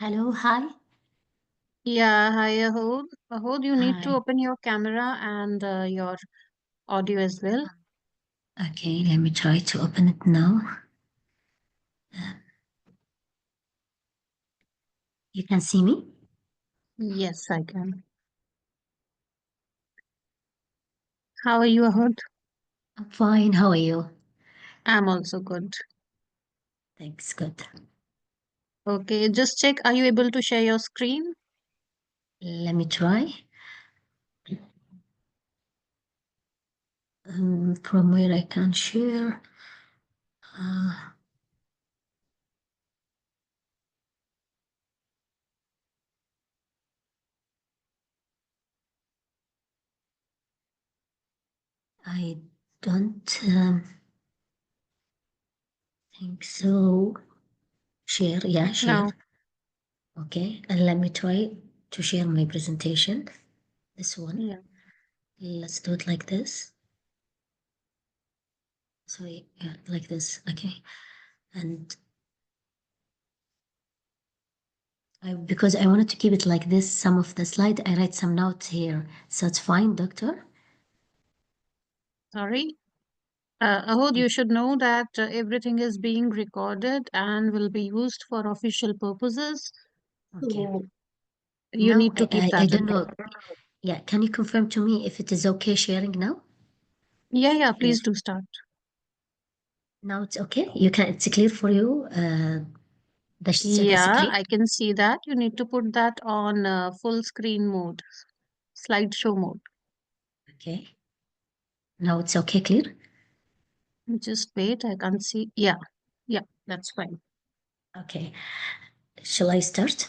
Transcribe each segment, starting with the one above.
Hello, hi. Yeah, hi Ahod. Ahod, you need to Hi. open your camera and your audio as well. Okay, let me try to open it now. Uh, you can see me? Yes, I can. How are you, Ahod? I'm fine. How are you? I'm also good. Thanks, good. Okay, just check. Are you able to share your screen? Let me try. From where I can share. Uh, I don't think so. Share, yeah, share. No. Okay, and let me try to share my presentation. This one. Yeah. Let's do it like this. So, yeah, like this. Okay. And because I wanted to keep it like this, some of the slide, I write some notes here. So it's fine, doctor? Sorry. Ahod, you should know that everything is being recorded and will be used for official purposes. Okay. So you Now, need to keep I that don't in know. mind. Yeah, can you confirm to me if it is okay sharing now? Yeah, yeah, Or please do start. now it's okay? You can, it's clear for you? The Yeah, screen? I can see that. You need to put that on full screen mode, slideshow mode. Okay. Now it's okay, clear? Just wait, I can't see. Yeah, yeah, that's fine. Okay. Shall I start?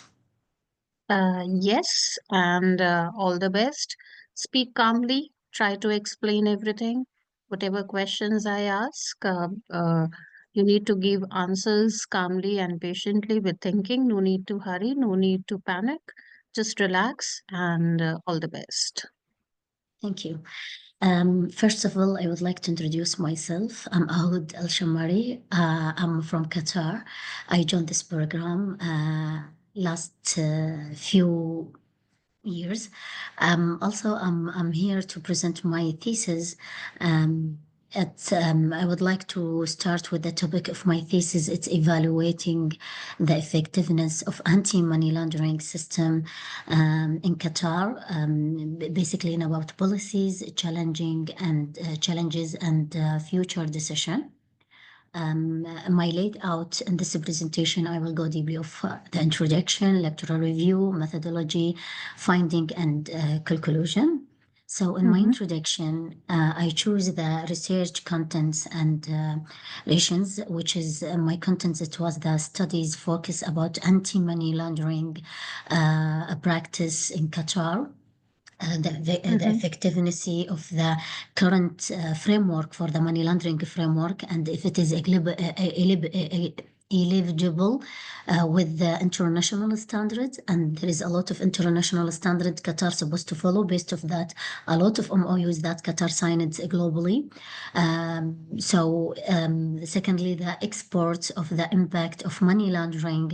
Yes, and all the best. Speak calmly, try to explain everything. Whatever questions I ask, you need to give answers calmly and patiently with thinking. No need to hurry, no need to panic. Just relax and all the best. Thank you. First of all, I would like to introduce myself. I'm Ahod Alshamari. I'm from Qatar. I joined this program last few years. Also, I'm here to present my thesis. I would like to start with the topic of my thesis. It's evaluating the effectiveness of anti-money laundering system in Qatar, basically in about policies, challenges and future decision. My layout in this presentation, I will go deeply of the introduction, lectural review, methodology, finding, and conclusion. So in my Mm-hmm. introduction, I choose the research contents and relations, which is my contents. It was the studies focus about anti-money laundering practice in Qatar, the Mm-hmm. effectiveness of the current framework for the money laundering framework, and if it is eligible with the international standards. And there is a lot of international standards Qatar supposed to follow. Based of that, a lot of MOUs that Qatar signed globally. Secondly, the exports of the impact of money laundering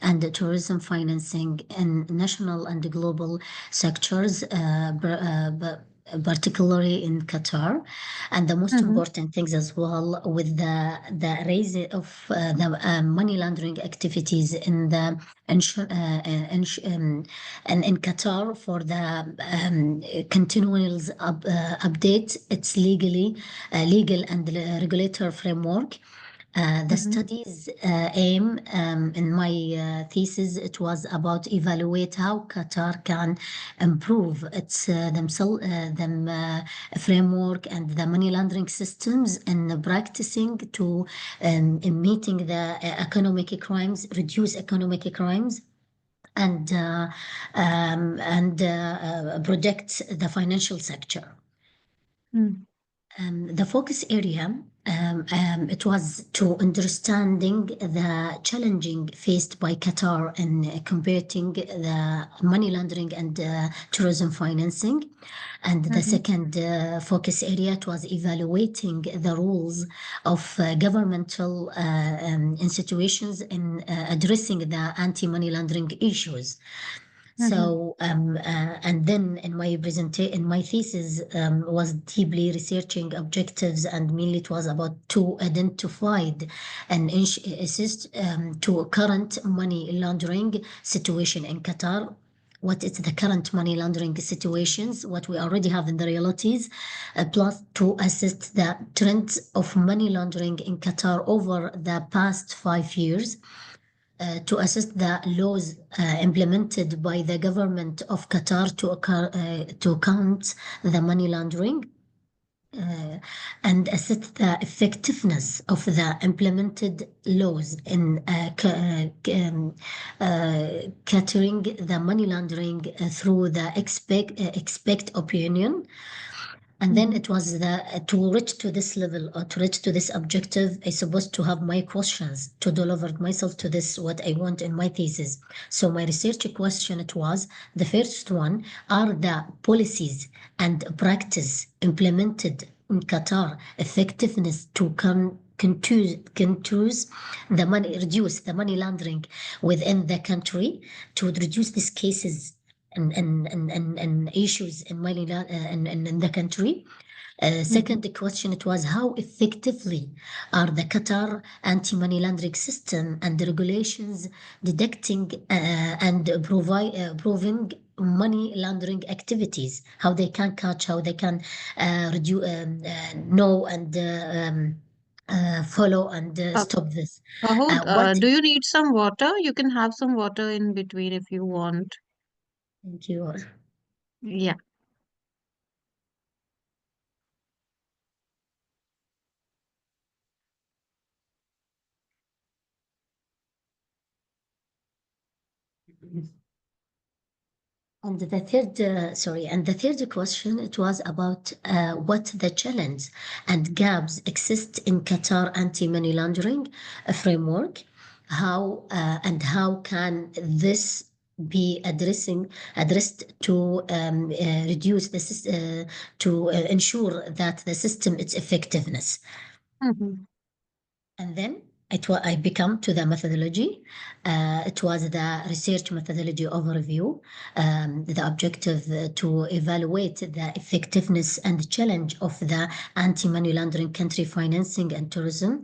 and the tourism financing in national and global sectors, particularly in Qatar. And the most Mm-hmm. important things as well with the raise of the money laundering activities in the and in Qatar for the continual update. It's legal and regulator framework. The Mm-hmm. study's aim in my thesis, it was about evaluate how Qatar can improve its framework and the money laundering systems and practicing to in meeting the economic crimes, reduce economic crimes, and protect the financial sector. Mm-hmm. The focus area. It was to understanding the challenging faced by Qatar in combating the money laundering and tourism financing. And the Mm-hmm. second focus area it was evaluating the roles of governmental institutions in addressing the anti-money laundering issues. Mm-hmm. So, and then in my in my thesis was deeply researching objectives, and mainly it was about to identify and assist to current money laundering situation in Qatar. What is the current money laundering situations, what we already have in the realities, plus to assist the trends of money laundering in Qatar over the past 5 years to assess the laws implemented by the government of Qatar to count the money laundering and assess the effectiveness of the implemented laws in catering the money laundering through the expect opinion. And then Mm-hmm. it was to reach to this level or to reach to this objective, I supposed to have my questions to deliver myself to this what I want in my thesis. So my research question it was the first one: are the policies and practice implemented in Qatar effectiveness to contours the money, reduce the money laundering within the country, to reduce these cases and issues in in the country. Mm-hmm. Second question, it was how effectively are the Qatar anti-money laundering system and the regulations detecting and proving money laundering activities, how they can catch, how they can reduce, know and follow and Uh, stop this. Ahod, What? do you need some water? You can have some water in between if you want. Thank you. Yeah. And the third question, it was about what the challenge and gaps exist in Qatar anti-money laundering framework, how and how can this be addressed to reduce this to ensure that the system its effectiveness. Mm-hmm. And then I become to the methodology. It was the research methodology overview. The objective to evaluate the effectiveness and challenge of the anti-money laundering country financing and tourism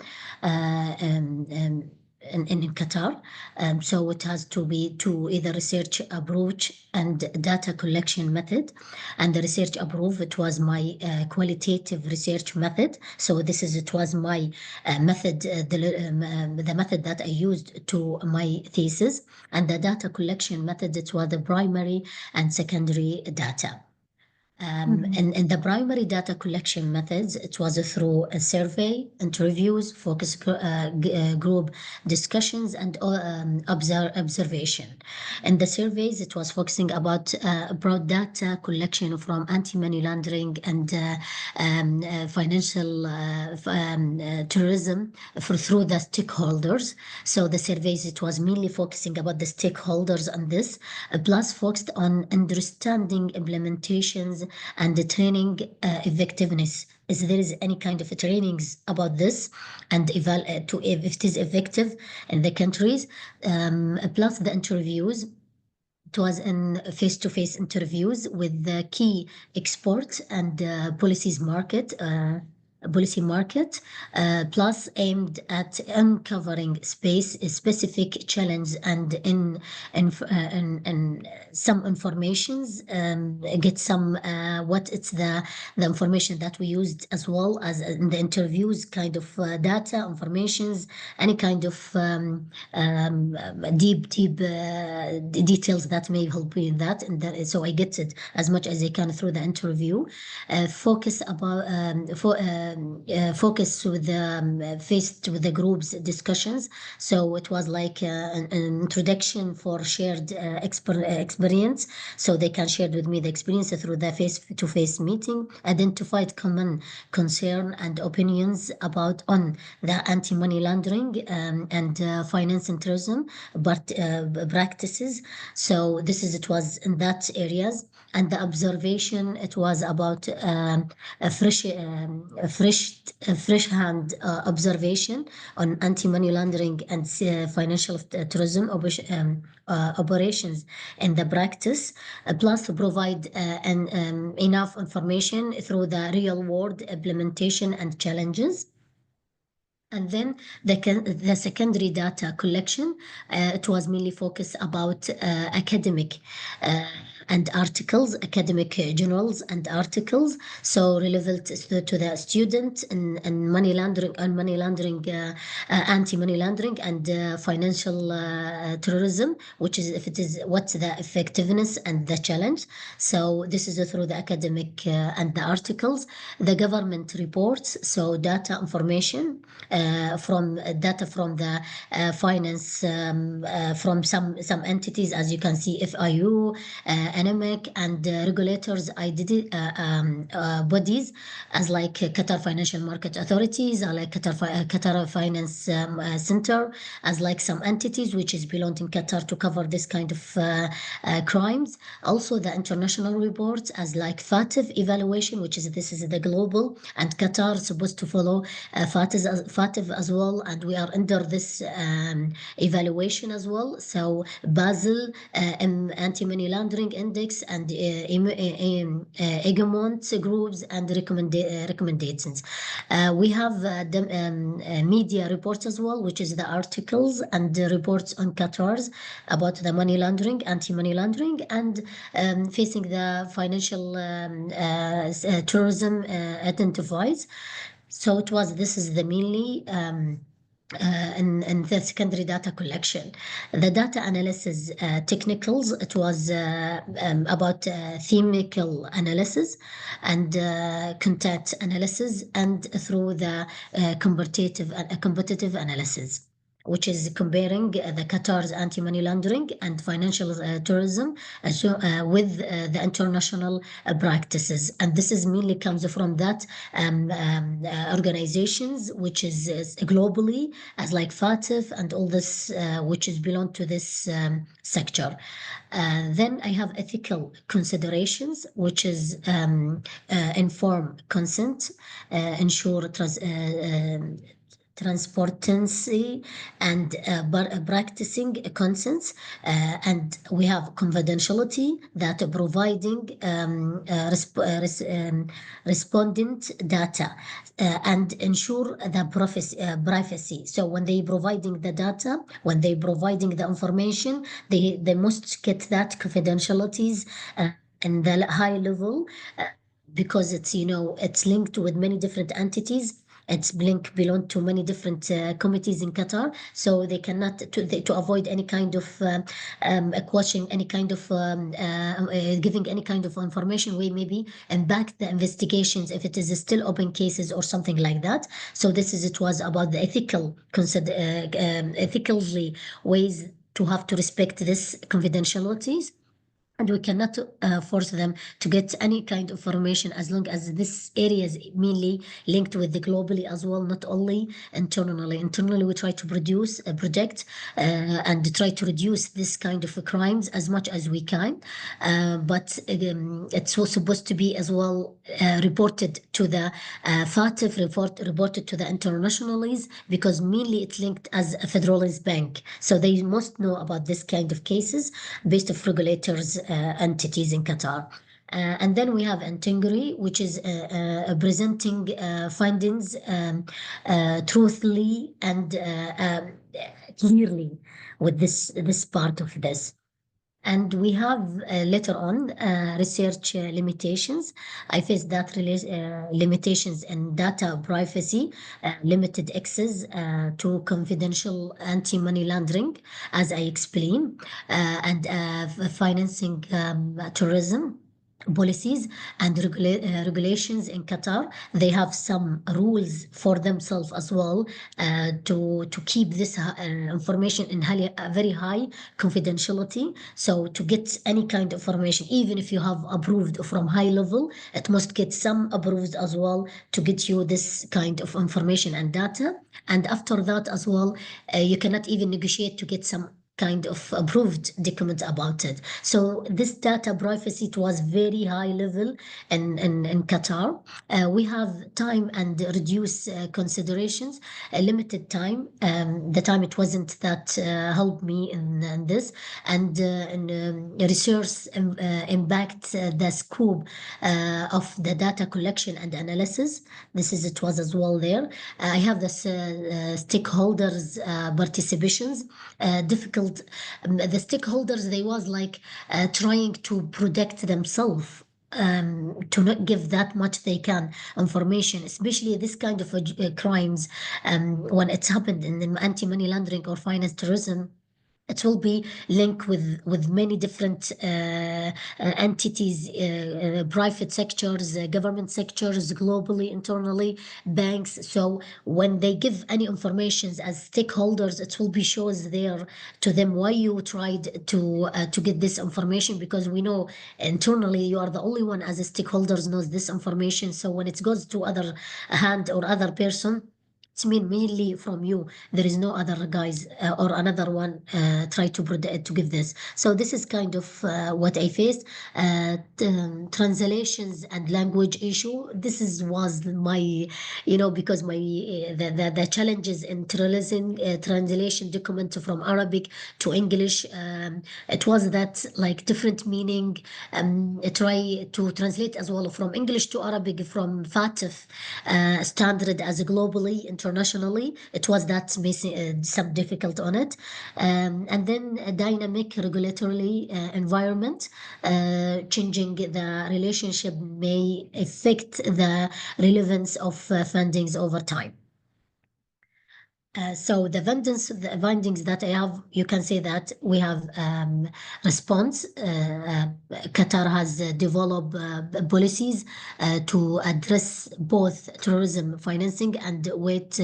in Qatar. So it has to be to either research approach and data collection method. And the research approach, it was my qualitative research method. So this is it was my method, the method that I used to my thesis, and the data collection method, it was the primary and secondary data. Mm-hmm. In the primary data collection methods, it was through a survey, interviews, group discussions, and observation. In the surveys, it was focusing about broad data collection from anti-money laundering and financial tourism through the stakeholders. So the surveys, it was mainly focusing about the stakeholders on this, plus focused on understanding implementations and the training effectiveness. Is there is any kind of trainings about this and to if it is effective in the countries, plus the interviews. It was in face-to-face interviews with the key export and policy market, plus aimed at uncovering specific challenge and in some informations, get some what it's the information that we used as well as in the interviews, kind of data informations, any kind of deep details that may help me in that. And that, so I get it as much as I can through the interview. Focus about focus with faced with the group's discussions. So it was like an introduction for shared experience. So they can share with me the experience through the face-to-face meeting, identified common concern and opinions about on the anti-money laundering and finance and tourism, but practices. So this is it was in that areas. And the observation, it was about a fresh hand observation on anti-money laundering and financial tourism operations in the practice, plus to provide enough information through the real world implementation and challenges. And then the secondary data collection, it was mainly focused about academic and articles, academic journals and articles, so relevant to the student and money laundering, anti-money laundering and financial terrorism, which is if it is what's the effectiveness and the challenge. So this is through the academic and the articles, the government reports, so data information from data from the finance from some entities, as you can see, FIU, NMEC, and regulators, bodies, as like Qatar Financial Market Authorities, or like Qatar Finance Center, as like some entities which is belong in Qatar to cover this kind of crimes. Also the international reports, as like FATF evaluation, which is this is the global, and Qatar is supposed to follow FATF as well, and we are under this evaluation as well. So Basel anti-money laundering index and Egmont groups and recommendations. We have the media reports as well, which is the articles and the reports on Qatar's about the money laundering, anti-money laundering, and facing the financial tourism identifies. So it was, this is the mainly and the secondary data collection. The data analysis technicals, it was about thematical analysis and content analysis, and through the competitive analysis, which is comparing the Qatar's anti-money laundering and financial tourism with the international practices. And this is mainly comes from that organizations, which is globally, as like FATF and all this, which is belong to this sector. Then I have ethical considerations, which is inform consent, ensure transparency, and practicing consents, and we have confidentiality, that providing respondent data and ensure the privacy. So when they providing the data, when they providing the information, they must get that confidentialities in the high level, because it's, you know, it's linked with many different entities. It's Blink belong to many different committees in Qatar, so they cannot to avoid any kind of questioning, any kind of giving any kind of information way maybe and back the investigations if it is still open cases or something like that. So this is, it was about the ethically ways to have to respect this confidentialities, and we cannot force them to get any kind of information, as long as this area is mainly linked with the globally as well, not only internally. Internally, we try to produce, protect, and try to reduce this kind of crimes as much as we can. But it's also supposed to be as well reported to the FATF, reported to the internationalities, because mainly it's linked as a federalist bank. So they must know about this kind of cases based of regulators entities in Qatar. And then we have integrity, which is presenting findings truthfully and clearly with this part of this. And we have later on research limitations. I faced that limitations in data privacy, limited access to confidential anti-money laundering, as I explained, and financing tourism. policies and regulations in Qatar. They have some rules for themselves as well, to keep this information in very high confidentiality. So to get any kind of information, even if you have approved from high level, it must get some approved as well to get you this kind of information and data. And after that as well, you cannot even negotiate to get some kind of approved document about it. So this data privacy, it was very high level in Qatar. We have time and reduce considerations, a limited time. The time it wasn't that helped me in this, and research impact the scope of the data collection and analysis. This is it was as well there. I have this stakeholders participations, difficult. The stakeholders, they was like trying to protect themselves, to not give that much they can information, especially this kind of crimes, when it's happened in the anti-money laundering or finance terrorism. It will be linked with many different entities, private sectors, government sectors, globally, internally, banks. So when they give any informations as stakeholders, it will be shows there to them why you tried to get this information, because we know internally you are the only one as a stakeholders knows this information. So when it goes to other hand or other person, it's mean mainly from you. There is no other guys or another one try to give this. So this is kind of what I faced. Translations and language issue. This is was my, because my the challenges in translation document from Arabic to English. It was that like different meaning. Try to translate as well from English to Arabic from FATF standard as globally, internationally. It was that missing some difficult on it. And then a dynamic regulatory environment, changing the relationship may affect the relevance of fundings over time. So the findings that I have, you can say that we have response. Qatar has developed policies to address both terrorism financing and white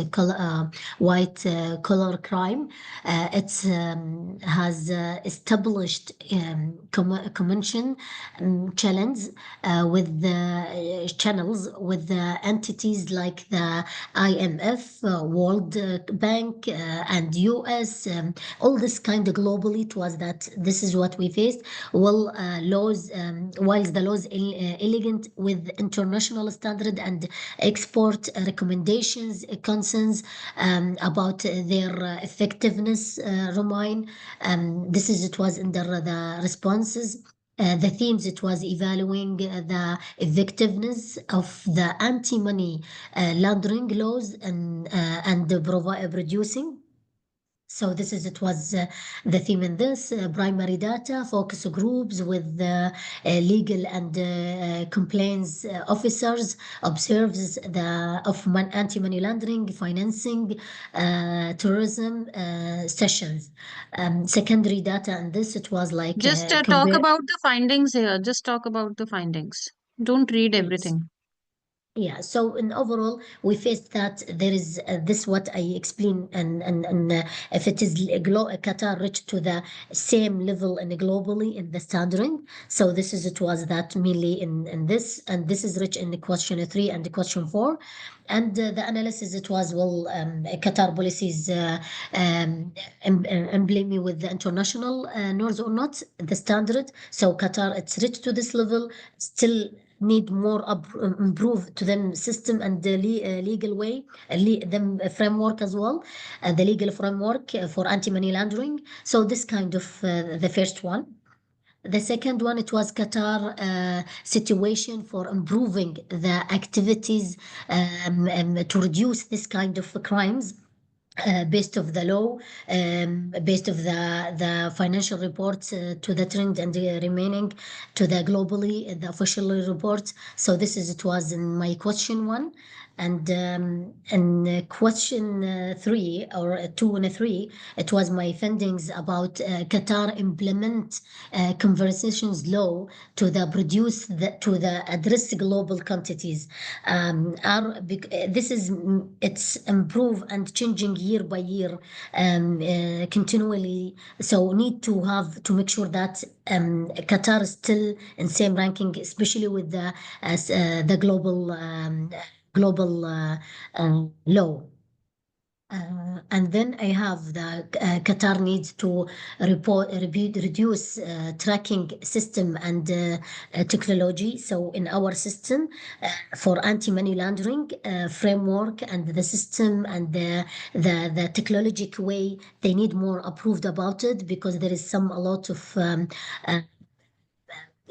collar crime. It has established convention challenge with the channels with the entities like the IMF, World Bank, and US, all this kind of globally. It was that this is what we faced. Well, laws, whilst the laws elegant with international standard and export recommendations, concerns about their effectiveness remain. This is it was under the responses. The themes, it was evaluating the effectiveness of the anti-money laundering laws and producing. So this is it was the theme in this primary data focus groups with legal and complaints officers observes the of anti-money laundering, financing, tourism sessions. Secondary data, and this it was like Just talk compare. about the findings here. Just talk about the findings. Don't read Yes. everything. Yeah, so in overall, we faced that there is this what I explained, and if it is Qatar reached to the same level and globally in the standarding. So this is it was that mainly in this, and this is rich in the question 3 and the question 4, and the analysis it was well, Qatar policies emblem with the international norms or not the standard. So Qatar it's reached to this level, still need more improve to them system and the legal way, them framework as well, the legal framework for anti-money laundering. So this kind of the first one. The second one, it was Qatar situation for improving the activities to reduce this kind of crimes, based of the law, based of the financial reports to the trend and the remaining to the globally the official reports. So this is it was in my question one. And question three or two and three, it was my findings about Qatar implement conversations law to the produce to the address global quantities. This is it's improve and changing year by year, continually. So need to have to make sure that Qatar is still in same ranking, especially with the as the global law. And then I have the Qatar needs to reduce tracking system and technology. So in our system for anti-money laundering framework and the system and the technological way, they need more approved about it because there is a lot of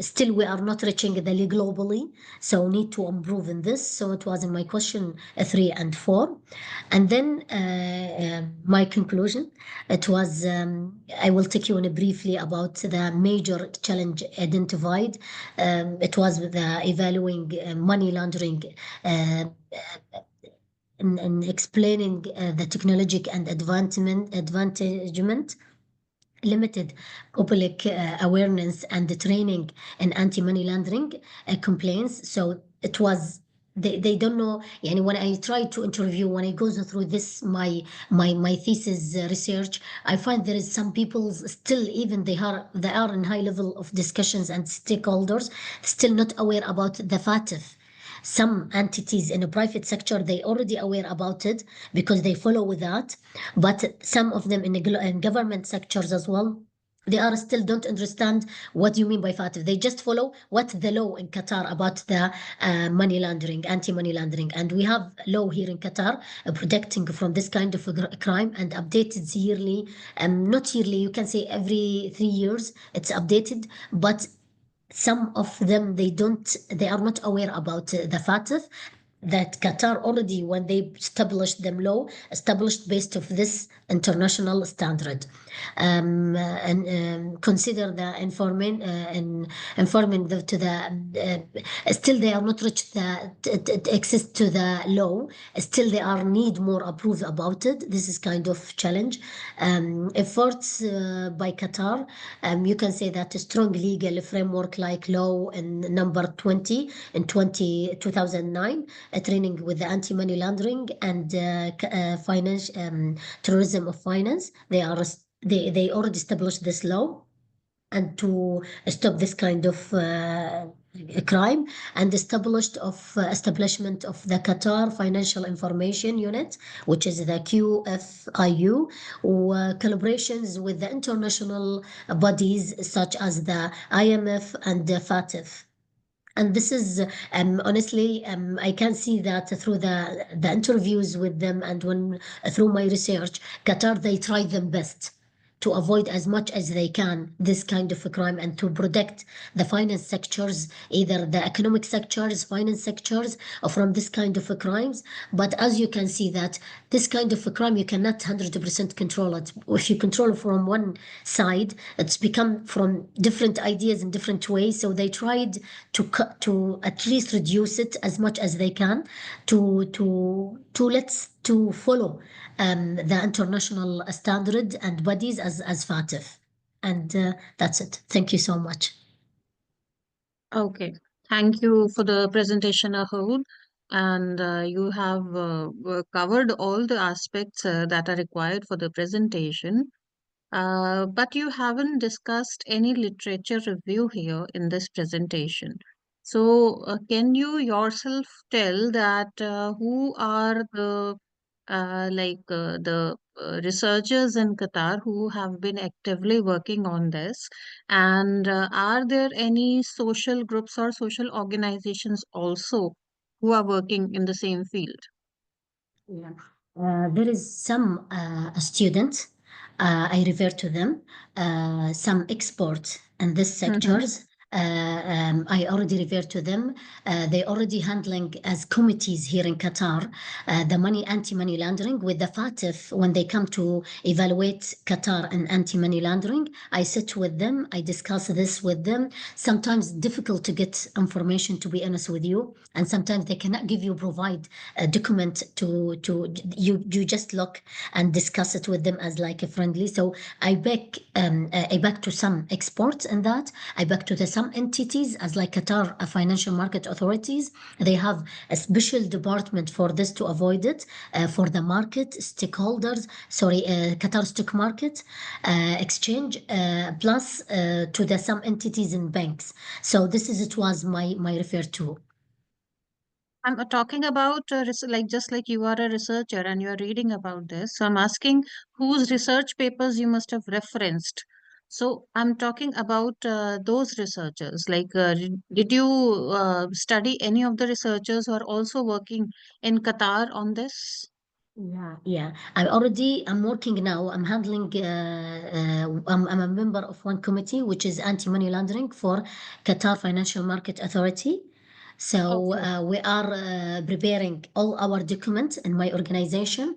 still we are not reaching the league globally, so need to improve in this. So it was in my question three and four. And then my conclusion, it was I will take you on briefly about the major challenge identified. It was the evaluating money laundering and explaining the technologic and advantagement, limited public awareness and the training in anti-money laundering complaints. So it was they don't know. And when I try to interview, when I go through this my thesis research, I find there is some people still, even they are in high level of discussions and stakeholders, still not aware about the FATF. Some entities in the private sector, they already aware about it because they follow with that. But some of them in the in government sectors as well, they are still don't understand what you mean by FATF. They just follow what the law in Qatar about the money laundering, anti-money laundering. And we have law here in Qatar protecting from this kind of a crime and updated yearly, not yearly, you can say every 3 years it's updated. But some of them they are not aware about the FATF that Qatar already, when they established them law, established based of this international standard. And consider the informing to the still they are not reached the access to the law. Still they are need more approved about it. This is kind of challenge. Efforts by Qatar, you can say that a strong legal framework like law in number 20 in 2009, training with the anti-money laundering and finance, terrorism of finance. They already established this law and to stop this kind of crime, and establishment of the Qatar Financial Information Unit, which is the QFIU, collaborations with the international bodies such as the IMF and the FATF. And this is honestly, I can see that through the interviews with them, and when through my research, Qatar, they try them best to avoid as much as they can this kind of a crime and to protect the finance sectors, either the economic sectors, finance sectors, from this kind of a crimes. But as you can see that this kind of a crime, you cannot 100% control it. If you control from one side, it's become from different ideas in different ways. So they tried to at least reduce it as much as they can to follow the international standard and bodies as FATF. And that's it. Thank you so much. Okay. Thank you for the presentation, Ahod. And you have covered all the aspects that are required for the presentation. But you haven't discussed any literature review here in this presentation. So, can you yourself tell that who are the researchers in Qatar who have been actively working on this? And are there any social groups or social organizations also who are working in the same field? Yeah. There is some students, I refer to them, some experts in this Mm-hmm. sectors. I already referred to them. They already handling as committees here in Qatar, the anti-money laundering with the FATF. When they come to evaluate Qatar and anti-money laundering, I sit with them. I discuss this with them. Sometimes difficult to get information, to be honest with you, and sometimes they cannot provide a document to you. You just look and discuss it with them as like a friendly. So I back to some exports in that. I back to some entities as like Qatar financial market authorities. They have a special department for this to avoid it for the market stakeholders. Sorry, Qatar stock market exchange plus to the some entities and banks. So this is it was my refer to. I'm talking about like just like you are a researcher and you are reading about this. So I'm asking whose research papers you must have referenced. So I'm talking about those researchers. Like, did you study any of the researchers who are also working in Qatar on this? Yeah. I'm working now. I'm handling. I'm a member of one committee, which is anti-money laundering for Qatar Financial Market Authority. So Okay. we are preparing all our documents in my organization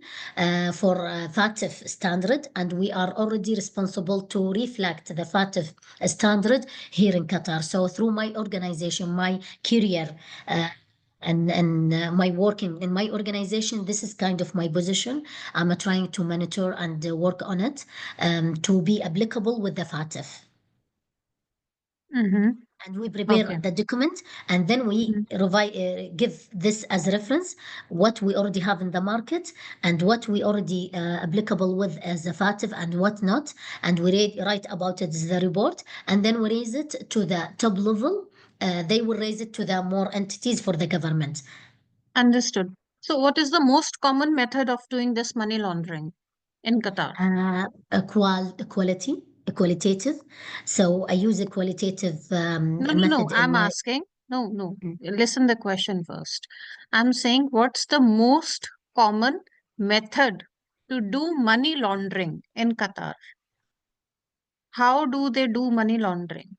for FATF standard, and we are already responsible to reflect the FATF standard here in Qatar. So through my organization, my career. And my working in my organization, this is kind of my position. I'm trying to monitor and work on it to be applicable with the FATF. Mm-hmm. And we prepare Okay. the document, and then we give this as reference what we already have in the market and what we already applicable with as a FATF and what not. And we write about it as the report, and then we raise it to the top level. They will raise it to the more entities for the government. Understood. So what is the most common method of doing this money laundering in Qatar? A qualitative. So I use a qualitative No, no, no. method in I'm my. asking. No, no. Listen the question first. I'm saying what's the most common method to do money laundering in Qatar? How do they do money laundering?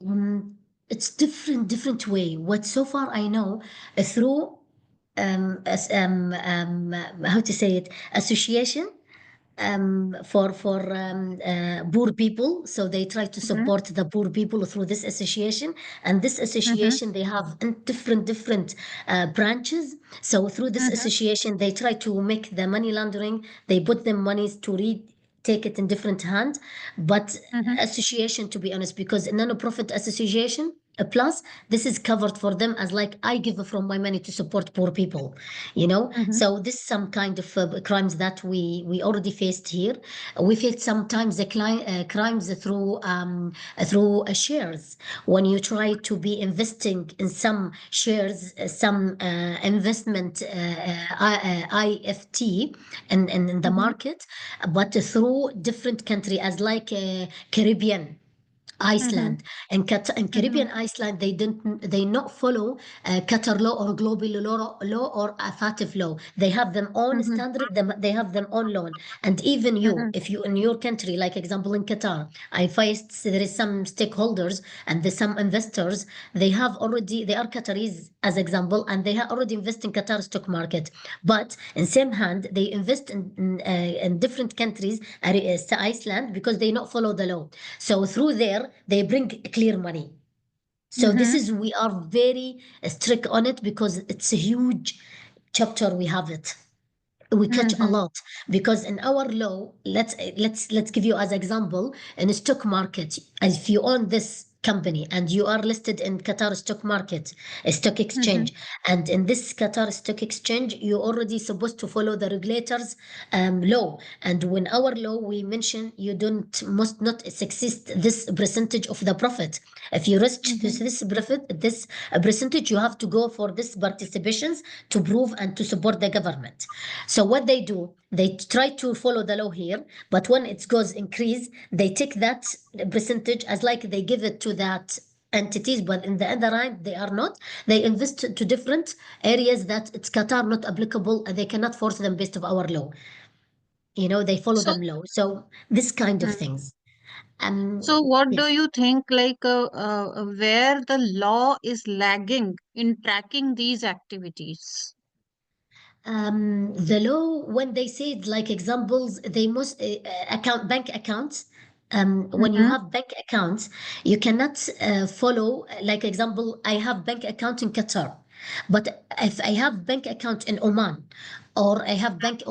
Um, it's different way. What so far I know through how to say it, association for poor people. So they try to Mm-hmm, support the poor people through this association, and this mm-hmm, association they have different branches. So through this mm-hmm, association, they try to make the money laundering. They put them monies to read. Take it in different hand, but mm-hmm, association, to be honest, because non-profit association plus this is covered for them as like I give from my money to support poor people, mm-hmm, so this some kind of crimes that we already faced here. We faced sometimes the crimes through shares. When you try to be investing in some shares, some investment IFT in the mm-hmm, market, but through different country as like Caribbean. mm-hmm, Iceland and mm-hmm, Caribbean Iceland, they not follow Qatar law or global law or FATF law. They have their own mm-hmm, standard. They have their own law. And even you, mm-hmm, if you in your country, like example in Qatar, I faced there is some stakeholders and there's some investors. They are Qataris as example, and they have already invested in Qatar stock market. But in same hand, they invest in different countries, Iceland, because they not follow the law. So through there, they bring clear money. So this mm-hmm, is we are very strict on it because it's a huge chapter we have it. We catch a mm-hmm, lot because in our law, let's give you as example in a stock market, if you own this company and you are listed in Qatar stock market, a stock mm-hmm, exchange, and in this Qatar stock exchange, you already supposed to follow the regulators law. And when our law we mention you don't must not succeed this percentage of the profit. If you reach mm-hmm, this profit, this percentage, you have to go for this participations to prove and to support the government. So what they do, they try to follow the law here, but when it goes increase, they take that percentage as like they give it to that entities, but in the other hand, they are not. They invest to different areas that it's Qatar not applicable, and they cannot force them based of our law. They follow So, them law. So this kind of mm, things. So what do Yes. you think, like, where the law is lagging in tracking these activities? The law, when they say it, like examples, they must bank accounts. When you Mm-hmm. have bank accounts, you cannot follow. Like example, I have bank account in Qatar, but if I have bank account in Oman, or I have bank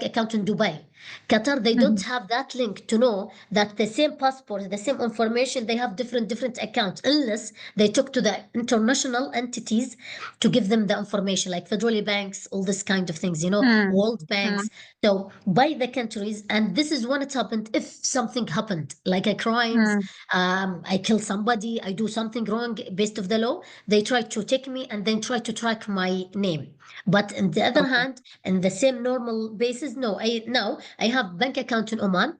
account in Dubai, Qatar, they don't Mm-hmm. have that link to know that the same passport, the same information, they have different accounts, unless they talk to the international entities to give them the information, like federal banks, all this kind of things, Hmm. world Hmm. banks. So by the countries, and this is when it happened. If something happened, like a crimes, Hmm. I kill somebody, I do something wrong based of the law, they try to take me and then try to track my name. But on the other Okay. hand, in the same normal basis, no, I have bank account in Oman.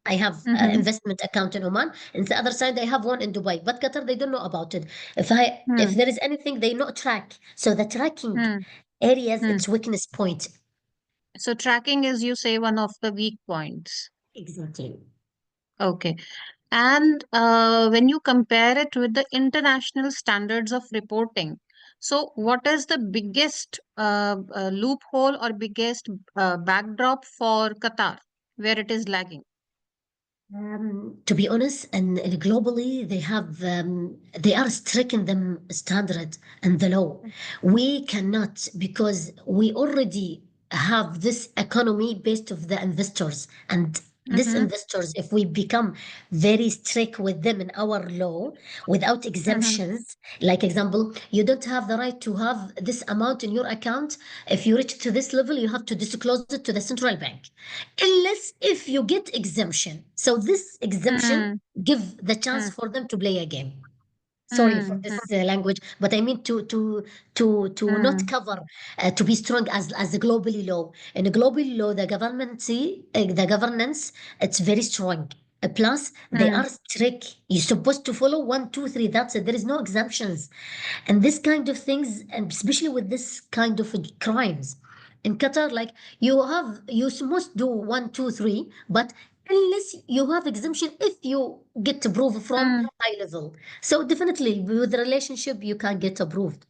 I have Mm-hmm. investment account in Oman. And the other side, I have one in Dubai. But Qatar, they don't know about it. If Hmm. there is anything, they not track. So the tracking Hmm. areas, Hmm. its weakness point. So tracking is, you say, one of the weak points. Exactly. Okay. And when you compare it with the international standards of reporting, so what is the biggest loophole or biggest backdrop for Qatar where it is lagging? To be honest, and globally, they are stricken them standard and the law. We cannot, because we already have this economy based of the investors, and these Mm-hmm. investors, if we become very strict with them in our law without Mm-hmm. exemptions, like example, you don't have the right to have this amount in your account. If you reach to this level, you have to disclose it to the central bank, unless if you get exemption. So this exemption Mm-hmm. give the chance for them to play a game. Sorry for Mm-hmm. this language, but I mean to not Mm-hmm. cover, to be strong as a globally law. In a global law, the governance, it's very strong. Plus, they Mm-hmm. are strict. You're supposed to follow one, two, three. That's it. There is no exemptions, and this kind of things, and especially with this kind of crimes in Qatar, like you must do one, two, three, but unless you have exemption, if you get approved from Mm-hmm. high level. So definitely with the relationship, you can get approved.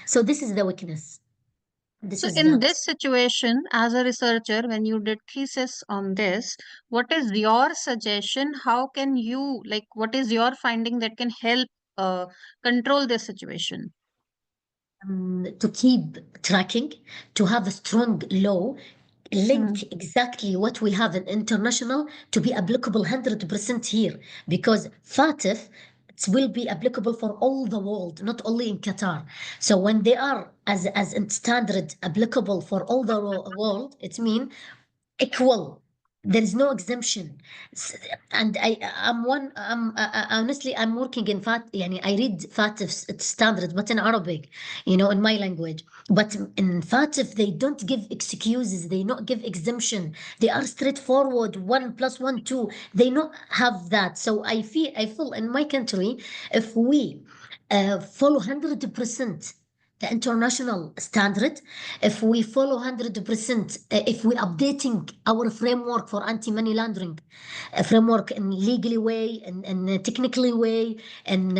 So this is the weakness. This So is in that. this situation, as a researcher, when you did thesis on this, what is your suggestion? How can you, like, what is your finding that can help control this situation? To keep tracking, to have a strong law, link exactly what we have in international to be applicable 100% here, because FATF, it will be applicable for all the world, not only in Qatar. So when they are as in standard applicable for all the world, it means equal. There is no exemption. S- and honestly, I'm working in يعني I read FATF, it's standard, but in Arabic, in my language. But in FATF, they don't give excuses, they not give exemption. They are straightforward, 1 plus 1 2. They not have that. So I feel in my country, if we follow 100% the international standard, if we follow 100%, if we updating our framework for anti-money laundering, a framework in legally way and technically way, and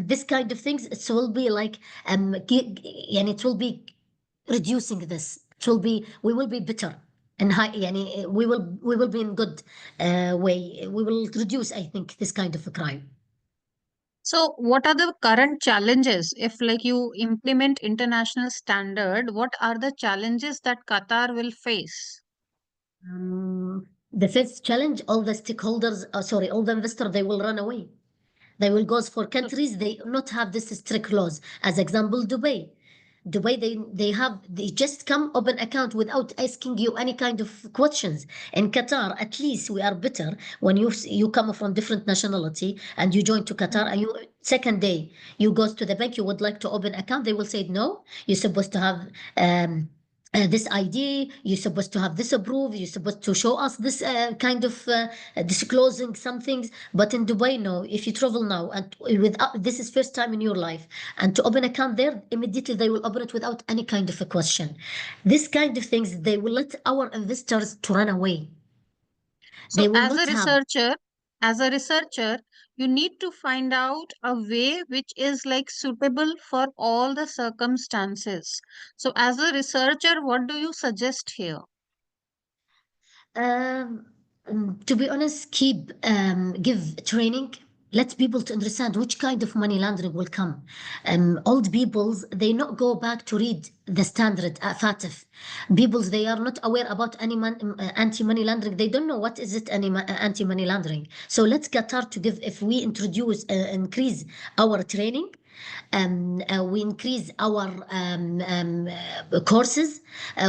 this kind of things, it will be like and it will be reducing this. We will be better and high. We will be in good way. We will reduce, I think, this kind of a crime. So what are the current challenges? If like you implement international standard, what are the challenges that Qatar will face? The first challenge, all the stakeholders, sorry, all the investors, they will run away. They will go for So, countries they not have this strict laws. As example, Dubai. Dubai, they just come open account without asking you any kind of questions. In Qatar, at least we are better. When you come from different nationality and you join to Qatar, and you second day you go to the bank, you would like to open account, they will say no. You're supposed to have this ID. You're supposed to have this approved. You're supposed to show us this kind of disclosing some things. But in Dubai, no. If you travel now and without this is first time in your life, and to open account there, immediately they will open it without any kind of a question. This kind of things, they will let our investors to run away. They So will not have. as a researcher, you need to find out a way which is like suitable for all the circumstances. So as a researcher, what do you suggest here? Um, to be honest, give training. Let people to understand which kind of money laundering will come. Old peoples, they not go back to read the standard FATF. Peoples, they are not aware about any anti-money laundering. They don't know what is it anti-money laundering. So let's Qatar to give, if we increase our training, we increase our courses.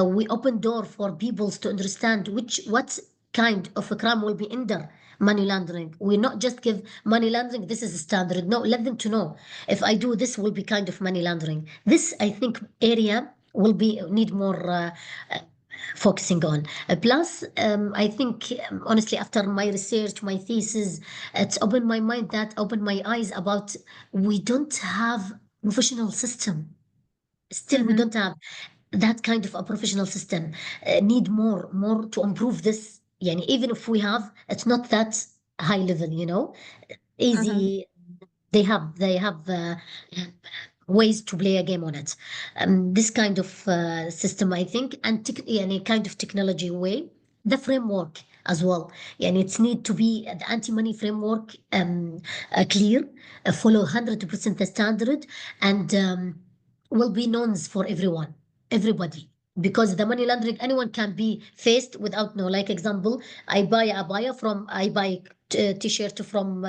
We open door for people to understand what kind of a crime will be under money laundering. We not just give money laundering. This is a standard. No, let them to know if I do this will be kind of money laundering. This I think area will be need more. Focusing on. Plus, I think, honestly, after my research, my thesis, it's opened my mind, that opened my eyes about we don't have professional system. Still, we Mm-hmm. don't have that kind of a professional system. Need more to improve this. Yani, even if we have, it's not that high level, Mm-hmm. easy. They have ways to play a game on it. This kind of system, I think, and any kind of technology way, the framework as well. And it's need to be the anti-money framework clear, follow 100% the standard, and will be known for everybody. Because the money laundering, anyone can be faced without no. Like example, I buy t-shirt from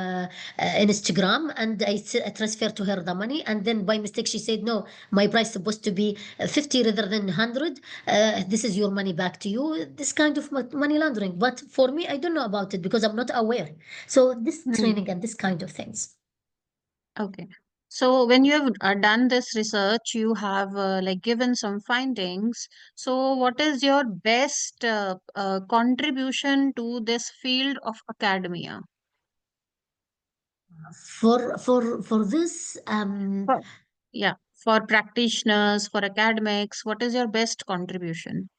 Instagram, and I transfer to her the money, and then by mistake she said no, my price supposed to be 50 rather than 100. This is your money back to you. This kind of money laundering. But for me, I don't know about it because I'm not aware. So this Mm. training and this kind of things. Okay. So when you have done this research, you have like given some findings. So what is your best contribution to this field of academia? For this, For, yeah, for practitioners, for academics, what is your best contribution?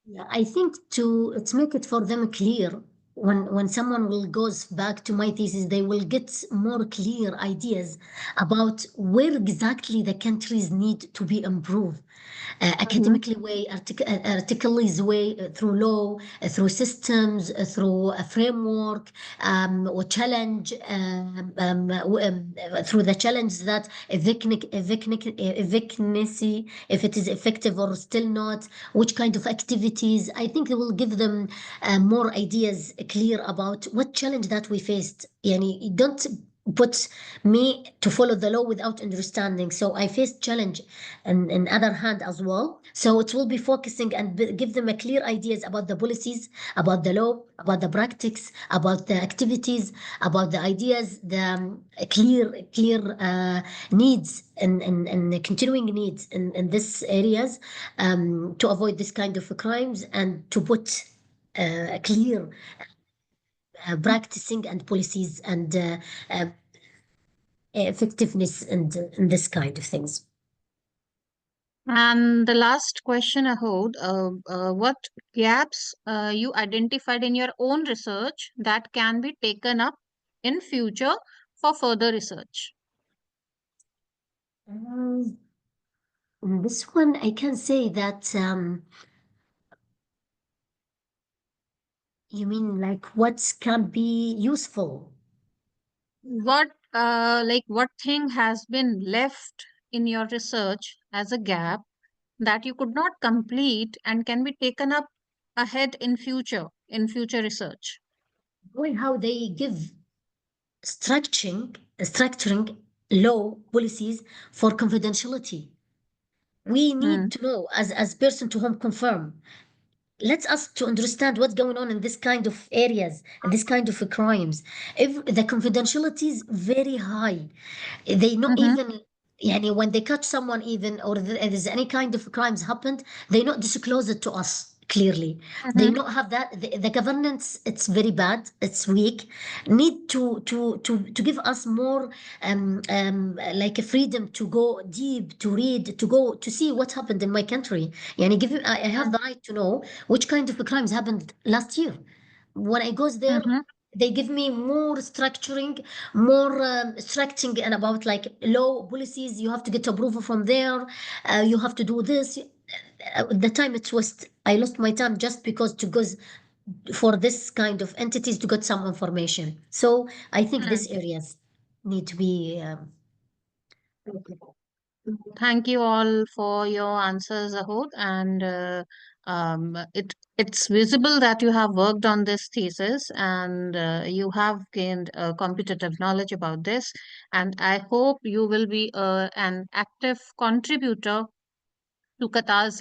yeah, I think to make it for them clear, when someone will goes back to my thesis, they will get more clear ideas about where exactly the countries need to be improved. Mm-hmm. Academically way, articles way, through law, through systems, through a framework, or challenge, through the challenge that efficacy, if it is effective or still not, which kind of activities. I think it will give them more ideas clear about what challenge that we faced. Yani, don't put me to follow the law without understanding. So I faced challenge and other hand as well. So it will be focusing and give them a clear ideas about the policies, about the law, about the practice, about the activities, about the ideas, the clear needs and continuing needs in these areas, to avoid this kind of crimes and to put clear practicing and policies and uh, effectiveness and this kind of things. And the last question, Ahod, what gaps you identified in your own research that can be taken up in future for further research? Um, this one, I can say that, you mean like what can be useful? What thing has been left in your research as a gap that you could not complete and can be taken up ahead in future research? Way how they give structuring law policies for confidentiality. We need Hmm. to know as person to whom confirm. Let's us to understand what's going on in this kind of areas and this kind of crimes. If the confidentiality is very high, they not Mm-hmm. even, yani when they catch someone even, or there's any kind of crimes happened, they not disclose it to us clearly. They Mm-hmm. not have that, the governance, it's very bad, it's weak. Need to give us more like a freedom to go deep, to read, to go to see what happened in my country. Yani give you, I have the right to know which kind of crimes happened last year, When I goes there, Mm-hmm. they give me more structuring, more structuring, and about like law policies. You have to get approval from there. You have to do this. The time it was, I lost my time just because to go for this kind of entities to get some information. So I think these areas need to be. Thank you all for your answers, Ahod. And it's visible that you have worked on this thesis and you have gained competitive knowledge about this. And I hope you will be an active contributor to Qatar's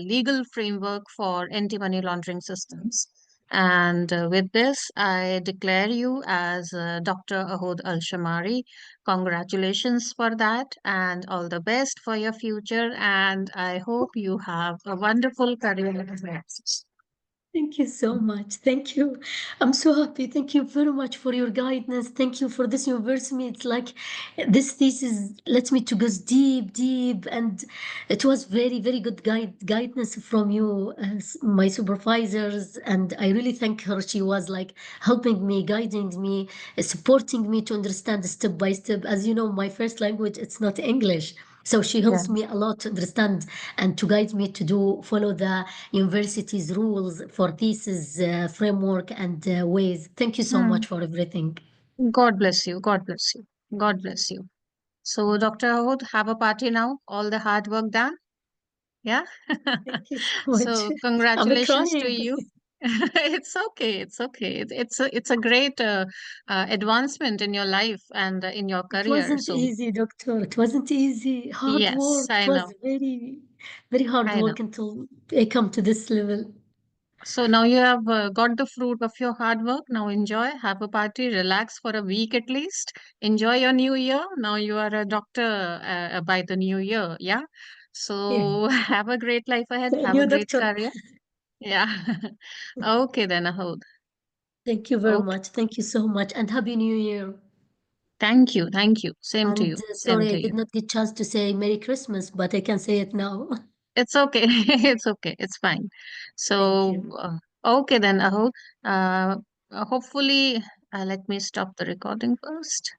legal framework for anti-money laundering systems. And with this, I declare you as Dr. Ahod Alshamari. Congratulations for that, and all the best for your future. And I hope you have a wonderful career ahead. Thank you so much. Thank you. I'm so happy. Thank you very much for your guidance. Thank you for this university. It's like this thesis lets me to go deep, deep, and it was very, very good guidance from you, as my supervisors, and I really thank her. She was like helping me, guiding me, supporting me to understand step by step. As you know, my first language it's not English. So she Yeah. helps me a lot to understand and to guide me to do follow the university's rules for thesis framework and ways. Thank you so Hmm. much for everything. God bless you. God bless you. God bless you. So, Dr. Ahod, have a party now. All the hard work done. Yeah. Thank you so much. So I'm congratulations to crying. you. It's okay. It's okay. It's a great advancement in your life and in your It career. wasn't So easy, doctor. It wasn't easy. Hard yes, work. It I know. was very, very hard I know. work until I come to this level. So now you have got the fruit of your hard work. Now enjoy, have a party, relax for a week at least. Enjoy your new year. Now you are a doctor by the new year. Yeah. Yeah. So have a great life ahead. Have a New great doctor. career. Yeah. Okay then, Ahod. Thank you very Okay. much. Thank you so much. And Happy New Year. Thank you. Thank you. Same to And you. Same sorry, I to you. did not get chance to say Merry Christmas, but I can say it now. It's okay. It's okay. It's fine. Thank So, you. okay then, Ahod. Uh, hopefully, let me stop the recording first.